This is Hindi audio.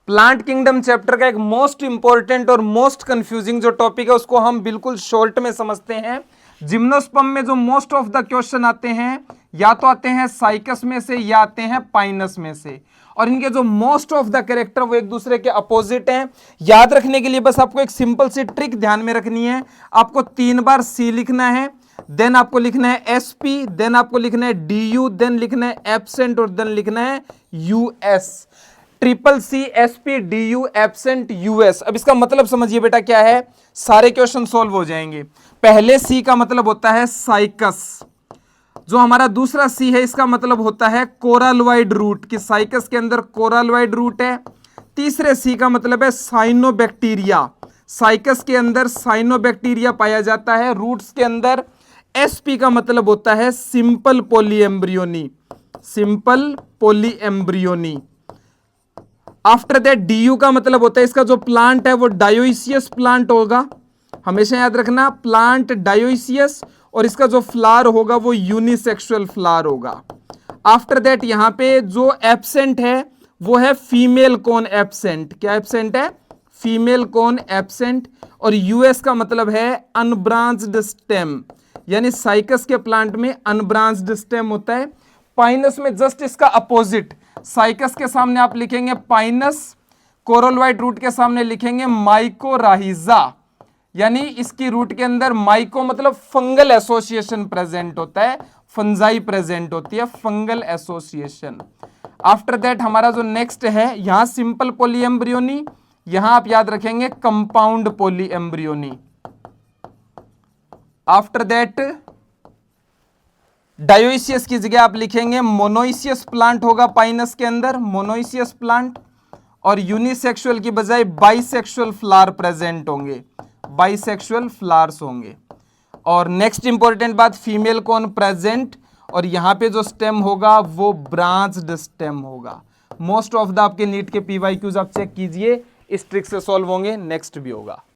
प्लांट किंगडम चैप्टर का एक मोस्ट इंपॉर्टेंट और मोस्ट कंफ्यूजिंग जो टॉपिक है उसको हम बिल्कुल शॉर्ट में समझते हैं। जिम्नोस्पर्म में जो मोस्ट ऑफ द क्वेश्चन आते हैं या तो आते हैं साइकस में से या आते हैं पाइनस में से, और इनके जो मोस्ट ऑफ द कैरेक्टर वो एक दूसरे के अपोजिट हैं। याद रखने के लिए बस आपको एक सिंपल सी ट्रिक ध्यान में रखनी है। आपको 3 बार सी लिखना है, देन आपको लिखना है एसपी, देन आपको लिखना है डीयू, देन लिखना है एब्सेंट और देन लिखना है US. Triple C SP DU absent US. अब इसका मतलब समझिए बेटा क्या है, सारे क्वेश्चन सॉल्व हो जाएंगे। पहले सी का मतलब होता है साइकस, जो हमारा दूसरा सी है इसका मतलब होता है कोरालवाइड रूट, कि साइकस के अंदर कोरालवाइड रूट है। तीसरे सी का मतलब है साइनोबैक्टीरिया, साइकस के अंदर साइनोबैक्टीरिया पाया जाता है रूट्स के अंदर। एसपी का मतलब होता है simple polyembryony, simple polyembryony. After that DU का मतलब होता है इसका जो प्लांट है वो डायोइसियस प्लांट होगा, हमेशा याद रखना प्लांट डायोइसियस, और इसका जो फ्लावर होगा वो यूनिसेक्सुअल फ्लावर होगा। आफ्टर दैट यहां पे जो एब्सेंट है वो है फीमेल कॉन एब्सेंट। क्या एब्सेंट है? Female cone absent. और यूएस का मतलब है अनब्रांच्ड स्टेम, यानी साइकस के प्लांट में अनब्रांच्ड स्टेम होता है। पाइनस में जस्ट इसका अपोजिट, साइकस के सामने आप लिखेंगे पाइनस, कोरलवाइड रूट के सामने लिखेंगे माइकोराहिजा, यानी इसकी रूट के अंदर माइको मतलब फंगल एसोसिएशन प्रेजेंट होता है, फंजाई प्रेजेंट होती है, फंगल एसोसिएशन। आफ्टर दैट हमारा जो नेक्स्ट है यहां सिंपल पॉलीएम्ब्रियोनी, यहां आप याद रखेंगे कंपाउंड पॉलीएम्ब्रियोनी। आफ्टर दैट डायोइसियस की जगह आप लिखेंगे मोनोइसियस प्लांट होगा पाइनस के अंदर, मोनोइसियस प्लांट। और यूनिसेक्सुअल की बजाय बाइसेक्सुअल फ्लावर प्रेजेंट होंगे, बाइसेक्सुअल फ्लावर्स होंगे। और नेक्स्ट इंपॉर्टेंट बात, फीमेल कौन प्रेजेंट, और यहां पे जो स्टेम होगा वो ब्रांच्ड स्टेम होगा। मोस्ट ऑफ द आपके नीट के पीवाईक्यूज आप चेक कीजिए, इस ट्रिक से सॉल्व होंगे, नेक्स्ट भी होगा।